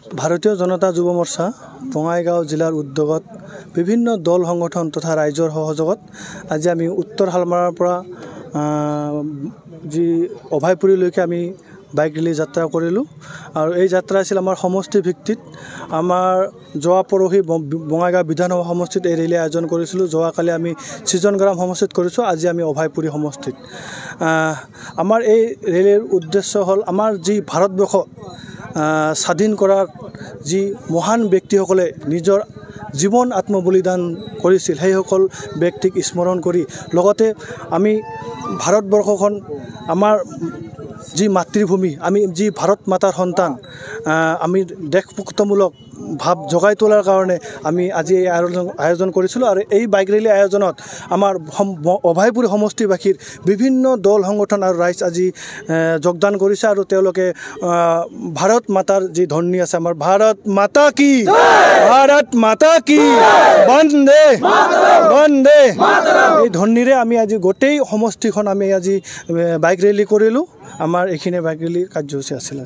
ভাৰতীয় জনতা যুৱ মৰ্চা বঙাইগাঁও জিলাৰ উদ্যোগত বিভিন্ন দল সংগঠন তথা ৰাইজৰ সহযোগত আজি আমি উত্তৰ হালমাৰাৰ পৰা যি অভয়পুৰীলৈকে আমি বাইক ৰেলী যাত্ৰা কৰিলোঁ আৰু এই যাত্ৰা আছিল আমাৰ সমষ্টি ভিত্তিত আমাৰ যোৱা পৰহি বঙাইগাঁও বিধানসভা সমষ্টিত এই ৰেলী আয়োজন কৰিছিলোঁ যোৱাকালি আমি সৃজনগ্ৰাম সমষ্টিত কৰিছোঁ আজি আমি অভয়পুৰী সমষ্টিত আমাৰ এই ৰেলীৰ উদ্দেশ্য হ'ল আমাৰ যি ভাৰতবৰ্ষ স্বাধীন কৰাৰ যি মহান ব্যক্তিসকলে নিজৰ জীৱন আত্মবলিদান কৰিছিল সেইসকল ব্যক্তিক স্মৰণ কৰি লগতে আমি ভাৰতবৰ্ষখন আমাৰ যি মাতৃভূমি আমি যি ভাৰত মাতাৰ সন্তান আমি দেশভক্তমূলক ভাৱ জগাই তোলাৰ কাৰণে আমি আজি এই আয়োজন কৰিছিলোঁ আৰু এই বাইক ৰেলী আয়োজনত আমাৰ অভয়পুৰী সমষ্টিবাসীৰ বিভিন্ন দল সংগঠন আৰু ৰাইজ আজি যোগদান কৰিছে আৰু তেওঁলোকে ভাৰত মাতাৰ যি ধ্বনি আছে আমাৰ ভাৰত মাতা কি বন্দে বন্দে এই ধ্বনিৰে আমি আজি গোটেই সমষ্টিখন আমি আজি বাইক ৰেলী কৰিলোঁ আমাৰ এইখিনি বাইক ৰেলীৰ কাৰ্যসূচী আছিল।